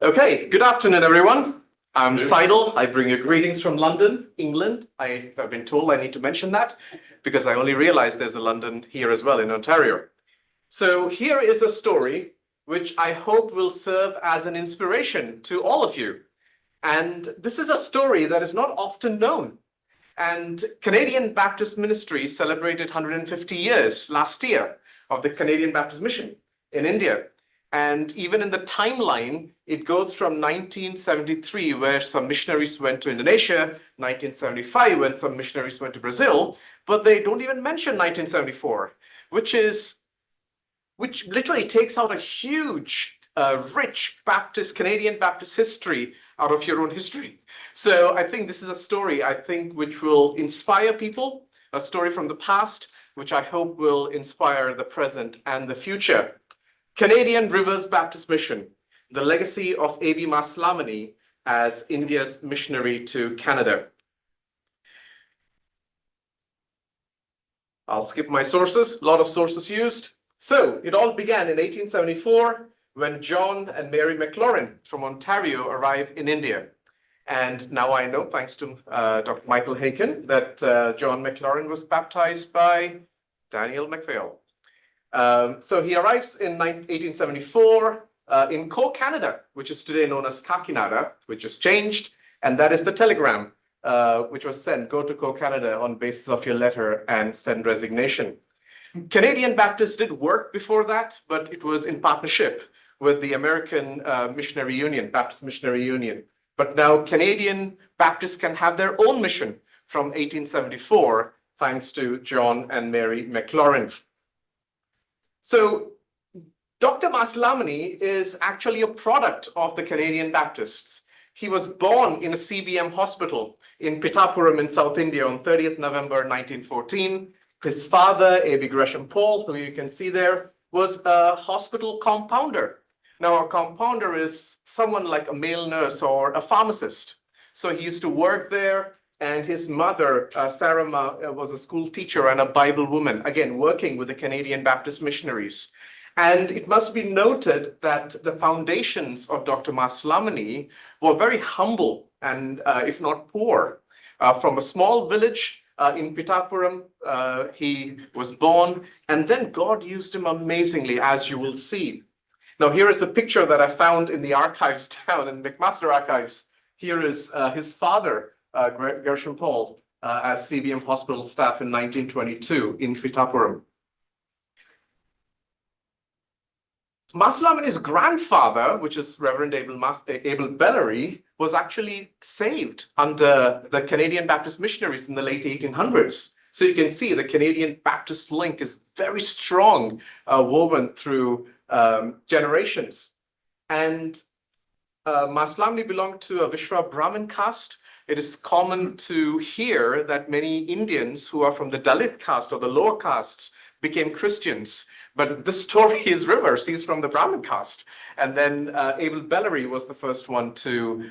Okay, good afternoon, everyone. I'm Seidel. I bring you greetings from London, England. I've been told I need to mention that because I only realized there's a London here as well in Ontario. So here is a story which I hope will serve as an inspiration to all of you. And this is a story that is not often known. And Canadian Baptist Ministry celebrated 150 years last year of the Canadian Baptist Mission in India. And even in the timeline, it goes from 1973, where some missionaries went to Indonesia, 1975, when some missionaries went to Brazil, but they don't even mention 1974, which literally takes out a huge, rich Canadian Baptist history out of your own history. So I think this is a story, which will inspire people, a story from the past, which I hope will inspire the present and the future. Canadian Rivers Baptist Mission, the legacy of A.B. Masilamani as India's missionary to Canada. I'll skip my sources, a lot of sources used. So it all began in 1874 when John and Mary McLaurin from Ontario arrived in India. And now I know, thanks to Dr. Michael Haken, that John McLaurin was baptized by Daniel McPhail. So he arrives in 1874 in Co, Canada, which is today known as Kakinada, which has changed. And that is the telegram, which was sent, go to Co, Canada on basis of your letter and send resignation. Canadian Baptists did work before that, but it was in partnership with the American Missionary Union, Baptist Missionary Union. But now Canadian Baptists can have their own mission from 1874, thanks to John and Mary McLaurin. So Dr. Masilamani is actually a product of the Canadian Baptists. He was born in a CBM hospital in Pittapuram in South India on 30th November 1914. His father, A.B. Gresham Paul, who you can see there, was a hospital compounder. Now, a compounder is someone like a male nurse or a pharmacist. So he used to work there. And his mother, Sarah Ma, was a school teacher and a Bible woman, again, working with the Canadian Baptist missionaries. And it must be noted that the foundations of Dr. Masilamani were very humble and, if not poor. From a small village in Pittapuram, he was born, and then God used him amazingly, as you will see. Now, here is a picture that I found in the archives down in McMaster archives. Here is his father, Gresham Paul, as CBM hospital staff in 1922 in Pittapuram. Masilamani's grandfather, which is Reverend Abel Boanerges, was actually saved under the Canadian Baptist missionaries in the late 1800s. So you can see the Canadian Baptist link is very strong, woven through generations. And Masilamani belonged to a Vishwa Brahmin caste. It is common to hear that many Indians who are from the Dalit caste or the lower castes became Christians. But this story is reversed. He's from the Brahmin caste. And then Abel Boanerges was the first one to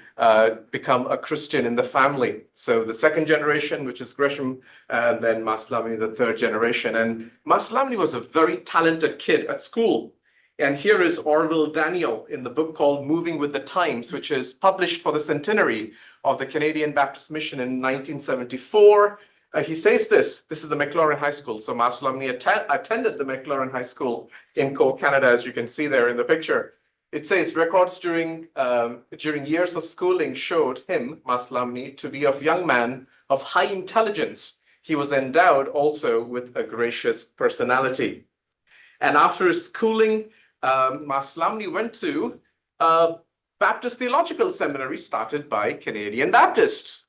become a Christian in the family. So the second generation, which is Gresham, and then Masilamani, the third generation. And Masilamani was a very talented kid at school. And here is Orville Daniel in the book called Moving with the Times, which is published for the centenary of the Canadian Baptist Mission in 1974. He says this is the McLaurin High School. So Masilamani attended the McLaurin High School in Co, Canada, as you can see there in the picture. It says records during years of schooling showed him, Masilamani, to be a young man of high intelligence. He was endowed also with a gracious personality. And after his schooling, Masilamani went to a Baptist Theological Seminary started by Canadian Baptists.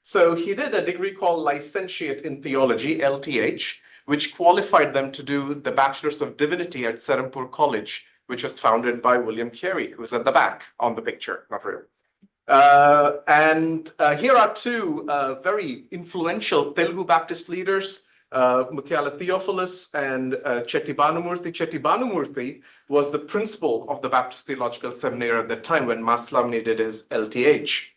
So he did a degree called Licentiate in Theology, LTH, which qualified them to do the Bachelor's of Divinity at Serampore College, which was founded by William Carey, who's at the back on the picture, not real. Here are two very influential Telugu Baptist leaders, Mutyala Theophilus and Chetty Bhanumurthy. Chetty Bhanumurthy was the principal of the Baptist Theological Seminary at the time when Masilamani did his LTH.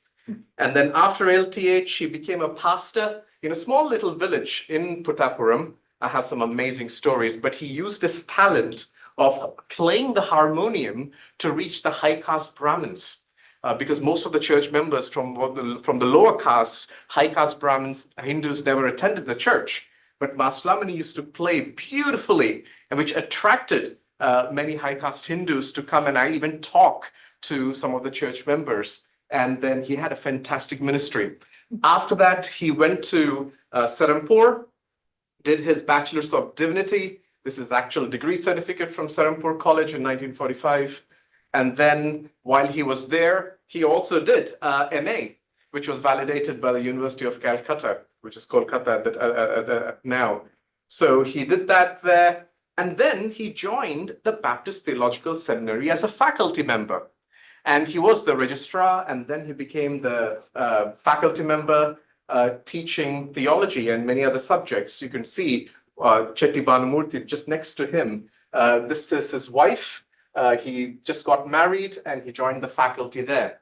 And then after LTH, he became a pastor in a small little village in Pittapuram. I have some amazing stories, but he used his talent of playing the harmonium to reach the high caste Brahmins. because most of the church members from the lower caste, high caste Brahmins, Hindus never attended the church. But Masilamani used to play beautifully, and which attracted many high caste Hindus to come and even talk to some of the church members. And then he had a fantastic ministry. After that, he went to Serampore, did his Bachelor's of Divinity. This is actual degree certificate from Serampore College in 1945. And then while he was there, he also did MA, which was validated by the University of Calcutta, which is Kolkata now. So he did that there. And then he joined the Baptist Theological Seminary as a faculty member. And he was the registrar, and then he became the faculty member teaching theology and many other subjects. You can see Chetty Bhanumurthy just next to him. This is his wife. He just got married and he joined the faculty there.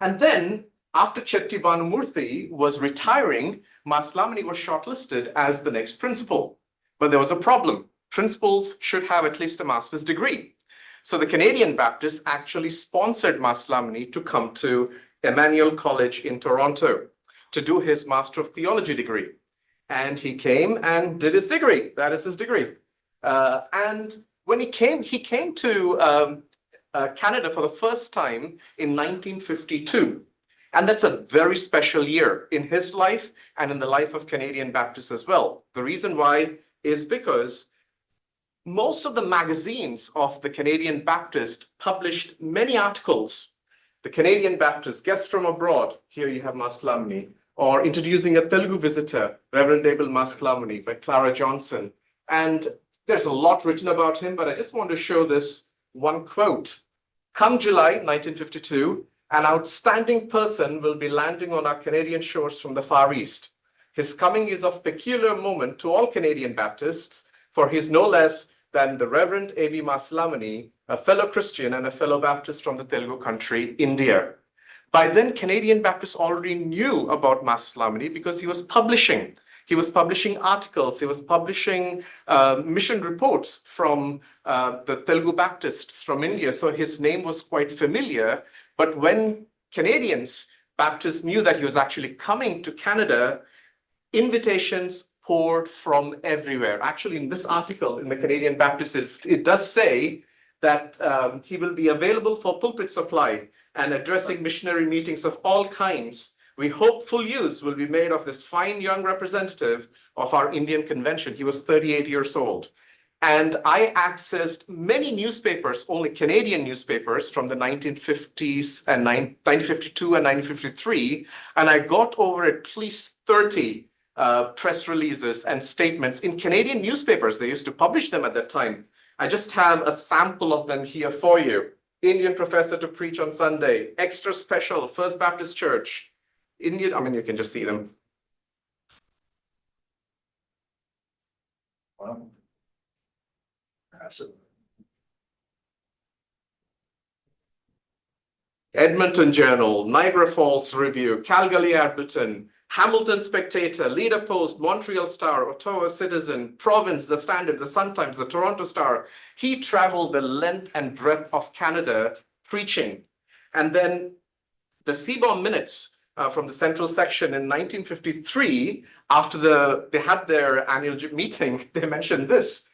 And then after Chetty Bhanumurthy was retiring, Masilamani was shortlisted as the next principal. But there was a problem. Principals should have at least a master's degree. So the Canadian Baptists actually sponsored Masilamani to come to Emmanuel College in Toronto to do his Master of Theology degree. And he came and did his degree. That is his degree. And when he came to Canada for the first time in 1952. And that's a very special year in his life and in the life of Canadian Baptists as well. The reason why is because most of the magazines of the Canadian Baptist published many articles. The Canadian Baptist, Guests from Abroad, here you have Masilamani, or Introducing a Telugu Visitor, Reverend Abel Masilamani by Clara Johnson. And there's a lot written about him, but I just want to show this one quote. Come July 1952, an outstanding person will be landing on our Canadian shores from the Far East. His coming is of peculiar moment to all Canadian Baptists, for he is no less than the Reverend A.B. Masilamani, a fellow Christian and a fellow Baptist from the Telugu country, India. By then, Canadian Baptists already knew about Masilamani because he was publishing. He was publishing articles. He was publishing mission reports from the Telugu Baptists from India. So his name was quite familiar. But when Canadians Baptists knew that he was actually coming to Canada, invitations poured from everywhere. Actually, in this article in the Canadian Baptist, it does say that he will be available for pulpit supply and addressing missionary meetings of all kinds. We hope full use will be made of this fine young representative of our Indian convention. He was 38 years old. And I accessed many newspapers, only Canadian newspapers from the 1950s and 1952 and 1953. And I got over at least 30 press releases and statements in Canadian newspapers. They used to publish them at that time. I just have a sample of them here for you. Indian professor to preach on Sunday, extra special, First Baptist Church. Indian, I mean, you can just see them. Wow. Edmonton Journal, Niagara Falls Review, Calgary Adverton, Hamilton Spectator, Leader Post, Montreal Star, Ottawa Citizen, Province, The Standard, The Sun-Times, The Toronto Star. He traveled the length and breadth of Canada preaching. And then the CBOM minutes from the central section in 1953, after they had their annual meeting, they mentioned this.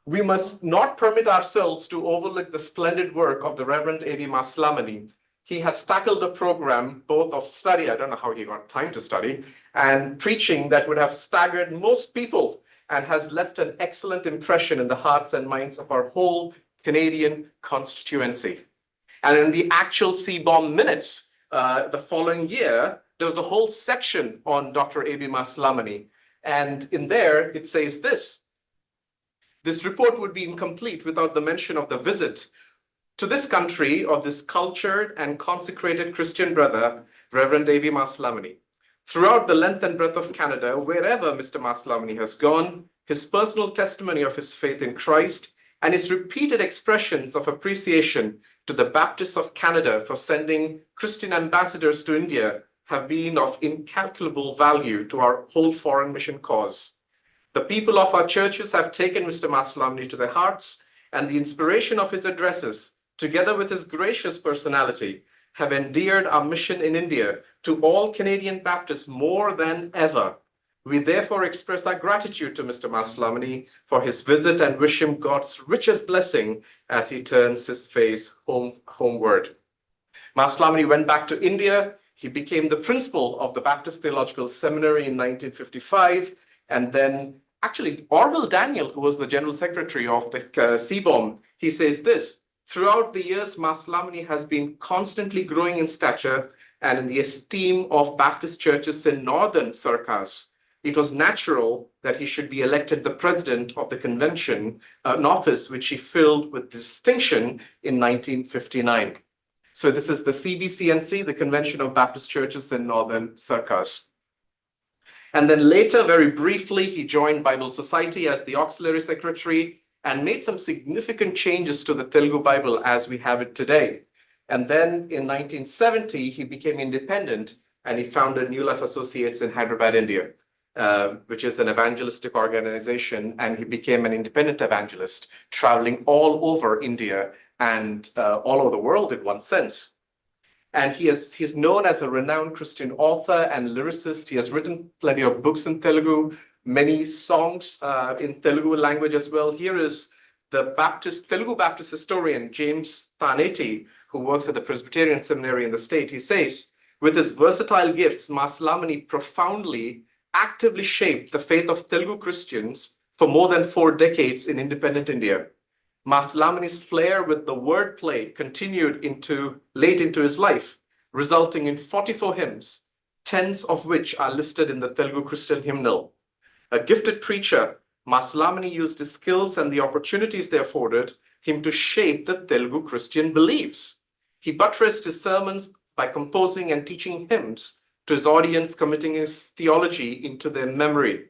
We must not permit ourselves to overlook the splendid work of the Reverend A.B. Masilamani. He has tackled a program both of study, I don't know how he got time to study, and preaching that would have staggered most people and has left an excellent impression in the hearts and minds of our whole Canadian constituency. And in the actual CBOM minutes, the following year, there was a whole section on Dr. A.B. Masilamani. And in there, it says this. This report would be incomplete without the mention of the visit to this country of this cultured and consecrated Christian brother, Reverend A.B. Masilamani. Throughout the length and breadth of Canada, wherever Mr. Masilamani has gone, his personal testimony of his faith in Christ and his repeated expressions of appreciation to the Baptists of Canada for sending Christian ambassadors to India have been of incalculable value to our whole foreign mission cause. The people of our churches have taken Mr. Masilamani to their hearts, and the inspiration of his addresses, together with his gracious personality, have endeared our mission in India to all Canadian Baptists more than ever. We therefore express our gratitude to Mr. Masilamani for his visit and wish him God's richest blessing as he turns his face homeward. Masilamani went back to India. He became the principal of the Baptist Theological Seminary in 1955. And then actually Orville Daniel, who was the general secretary of the CBOM, he says this: throughout the years, Masilamani has been constantly growing in stature and in the esteem of Baptist churches in northern circles. It was natural that he should be elected the president of the convention, an office which he filled with distinction in 1959. So this is the CBCNC, the Convention of Baptist Churches in Northern Circles. And then later, very briefly, he joined Bible Society as the auxiliary secretary and made some significant changes to the Telugu Bible as we have it today. And then in 1970, he became independent and he founded New Life Associates in Hyderabad, India, which is an evangelistic organization. And he became an independent evangelist, traveling all over India and all over the world in one sense. And he's known as a renowned Christian author and lyricist. He has written plenty of books in Telugu, many songs in Telugu language as well. Here is the Telugu Baptist historian, James Taneti, who works at the Presbyterian Seminary in the state. He says, with his versatile gifts, Masilamani profoundly, actively shaped the faith of Telugu Christians for more than 4 decades in independent India. Masilamani's flair with the wordplay continued late into his life, resulting in 44 hymns, 10 of which are listed in the Telugu Christian hymnal. A gifted preacher, Masilamani used his skills and the opportunities they afforded him to shape the Telugu Christian beliefs. He buttressed his sermons by composing and teaching hymns to his audience, committing his theology into their memory.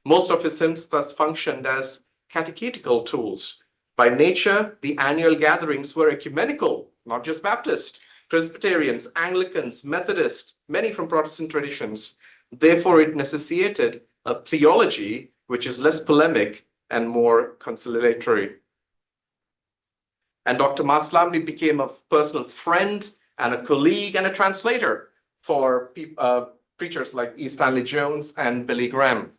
Most of his hymns thus functioned as catechetical tools. By nature, the annual gatherings were ecumenical, not just Baptist, Presbyterians, Anglicans, Methodists, many from Protestant traditions. Therefore, it necessitated a theology which is less polemic and more conciliatory. And Dr. Masilamani became a personal friend and a colleague and a translator for preachers like E. Stanley Jones and Billy Graham.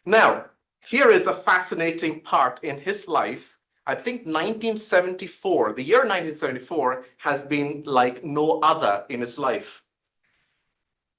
Now, here is a fascinating part in his life. I think 1974, the year 1974, has been like no other in his life.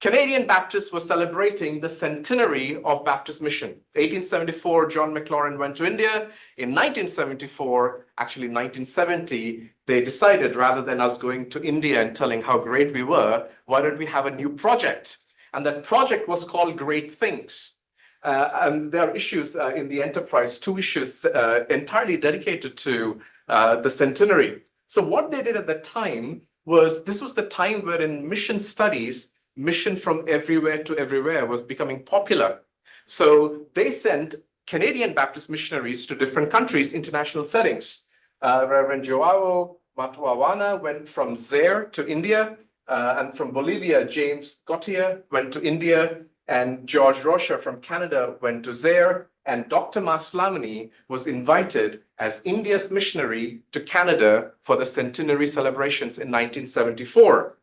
Canadian Baptists were celebrating the centenary of Baptist mission. 1874, John McLaurin went to India. In 1974, actually 1970, they decided rather than us going to India and telling how great we were, why don't we have a new project? And that project was called Great Things. And there are issues in the enterprise, 2 issues entirely dedicated to the centenary. So what they did at the time was, this was the time wherein mission studies, mission from everywhere to everywhere, was becoming popular. So they sent Canadian Baptist missionaries to different countries, international settings. Reverend Joao Matuawana went from Zaire to India, and from Bolivia, James Gautier went to India, and George Rocher from Canada went to Zaire, and Dr. Masilamani was invited as India's missionary to Canada for the centenary celebrations in 1974.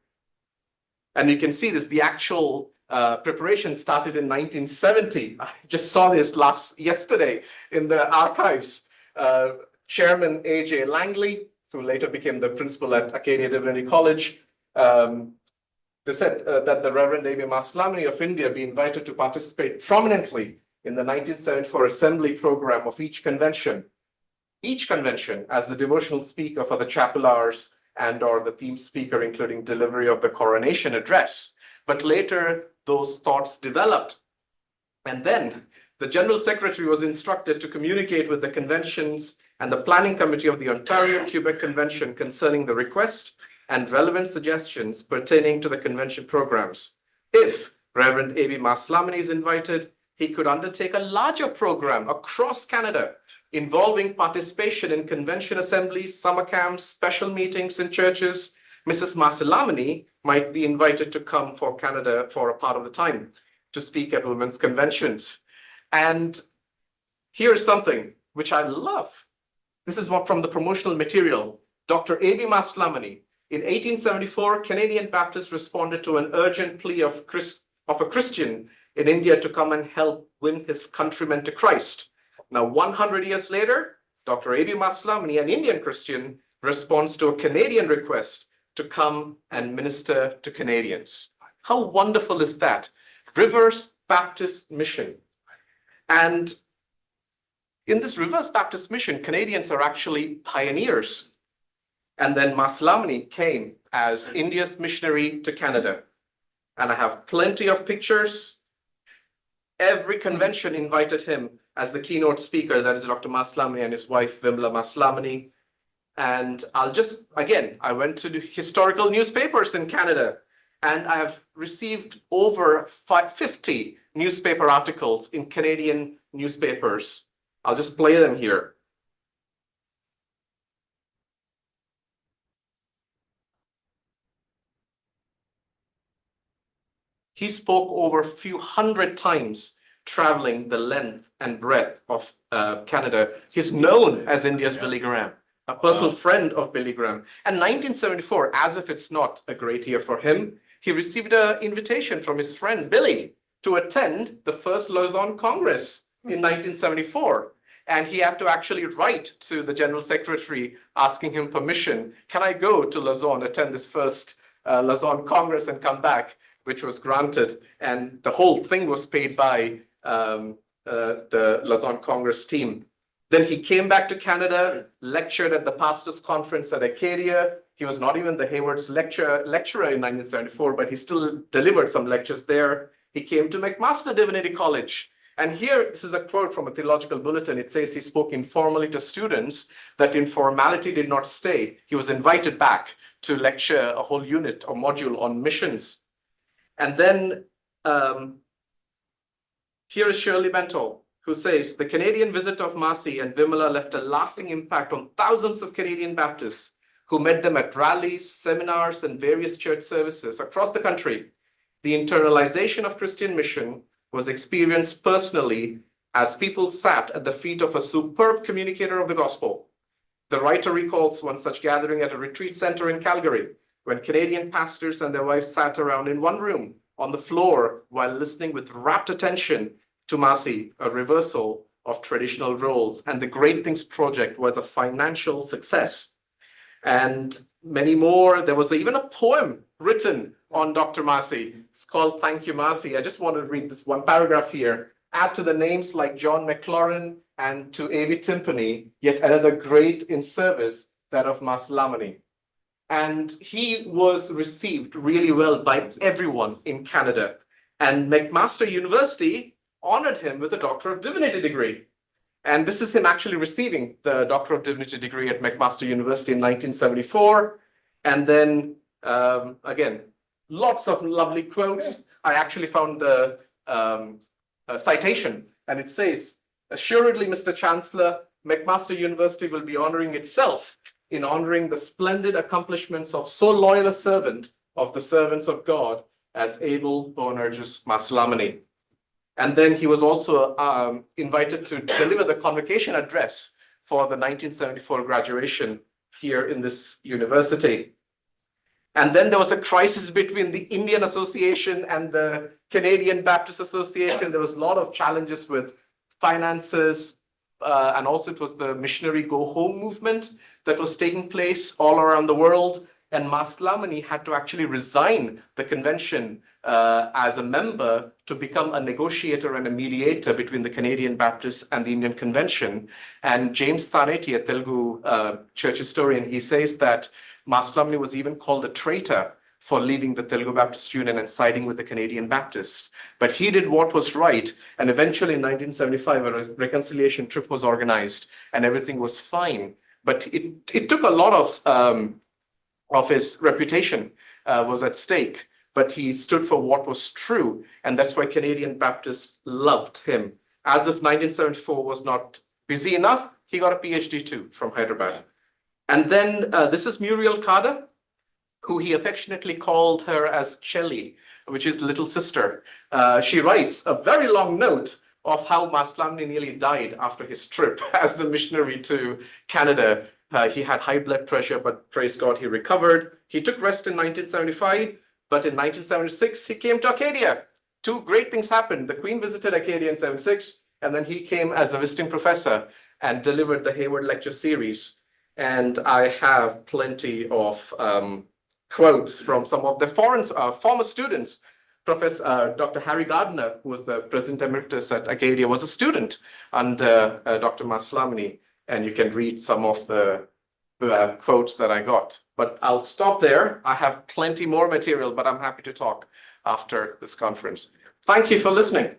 And you can see this, the actual preparation started in 1970. I just saw this yesterday in the archives. Chairman A.J. Langley, who later became the principal at Canadian Divinity College, they said that the Reverend A.B. Masilamani of India be invited to participate prominently in the 1974 assembly program of each convention as the devotional speaker for the chapel hours and or the theme speaker, including delivery of the coronation address. But later, those thoughts developed. And then the General Secretary was instructed to communicate with the conventions and the planning committee of the Ontario-Quebec Convention concerning the request and relevant suggestions pertaining to the convention programs. If Reverend A.B. Masilamani is invited, he could undertake a larger program across Canada involving participation in convention assemblies, summer camps, special meetings in churches. Mrs. Masilamani might be invited to come for Canada for a part of the time to speak at women's conventions. And here's something which I love. This is what from the promotional material. Dr. A.B. Masilamani, In 1874, Canadian Baptists responded to an urgent plea of a Christian in India to come and help win his countrymen to Christ. Now, 100 years later, Dr. A.B. Masilamani, an Indian Christian, responds to a Canadian request to come and minister to Canadians. How wonderful is that? Reverse Baptist Mission. And in this Reverse Baptist Mission, Canadians are actually pioneers. And then Masilamani came as India's missionary to Canada. And I have plenty of pictures. Every convention invited him as the keynote speaker. That is Dr. Masilamani and his wife, Vimla Masilamani. And I went to the historical newspapers in Canada, and I have received over 50 newspaper articles in Canadian newspapers. I'll just play them here. He spoke over a few hundred times, traveling the length and breadth of Canada. He's known as India's Billy Graham, a personal friend of Billy Graham. And 1974, as if it's not a great year for him, he received an invitation from his friend Billy to attend the first Lausanne Congress in 1974. And he had to actually write to the General Secretary asking him permission. Can I go to Lausanne, attend this first Lausanne Congress and come back? Which was granted. And the whole thing was paid by the Lausanne Congress team. Then he came back to Canada, lectured at the Pastors' Conference at Acadia. He was not even the Hayward's lecturer in 1974, but he still delivered some lectures there. He came to McMaster Divinity College. And here, this is a quote from a theological bulletin. It says he spoke informally to students. That informality did not stay. He was invited back to lecture a whole unit or module on missions. And then here is Shirley Bentall, who says, the Canadian visit of Masi and Vimala left a lasting impact on thousands of Canadian Baptists who met them at rallies, seminars, and various church services across the country. The internalization of Christian mission was experienced personally as people sat at the feet of a superb communicator of the gospel. The writer recalls one such gathering at a retreat center in Calgary, when Canadian pastors and their wives sat around in one room on the floor while listening with rapt attention to Masi, a reversal of traditional roles. And the Great Things Project was a financial success. And many more. There was even a poem written on Dr. Masi. It's called Thank You, Masi. I just want to read this one paragraph here. Add to the names like John McLaurin and to A.V. Timpany, yet another great in service, that of Masilamani. And he was received really well by everyone in Canada. And McMaster University honored him with a Doctor of Divinity degree. And this is him actually receiving the Doctor of Divinity degree at McMaster University in 1974. And then, again, lots of lovely quotes. I actually found the citation, and it says, assuredly, Mr. Chancellor, McMaster University will be honoring itself in honoring the splendid accomplishments of so loyal a servant of the servants of God as Abel Boanerges Masilamani. And then he was also invited to deliver the convocation address for the 1974 graduation here in this university. And then there was a crisis between the Indian Association and the Canadian Baptist Association. There was a lot of challenges with finances, and also it was the missionary go home movement that was taking place all around the world. And Masilamani had to actually resign the convention as a member to become a negotiator and a mediator between the Canadian Baptists and the Indian Convention. And James Thaneti, a Telugu church historian, he says that Masilamani was even called a traitor for leaving the Telugu Baptist Union and siding with the Canadian Baptists. But he did what was right, and eventually in 1975, a reconciliation trip was organized, and everything was fine. But it took a lot of his reputation was at stake, but he stood for what was true, and that's why Canadian Baptists loved him. As if 1974 was not busy enough, he got a PhD too from Hyderabad. And then this is Muriel Kada, who he affectionately called her as Chelly, which is little sister. She writes a very long note of how Masilamani nearly died after his trip as the missionary to Canada. He had high blood pressure, but praise God, he recovered. He took rest in 1975, but in 1976, he came to Acadia. Two great things happened. The Queen visited Acadia in 76, and then he came as a visiting professor and delivered the Hayward Lecture Series. And I have plenty of quotes from some of the former students. Professor Dr. Harry Gardner, who was the president emeritus at Acadia, was a student under Dr. Masilamani. And you can read some of the quotes that I got. But I'll stop there. I have plenty more material, but I'm happy to talk after this conference. Thank you for listening.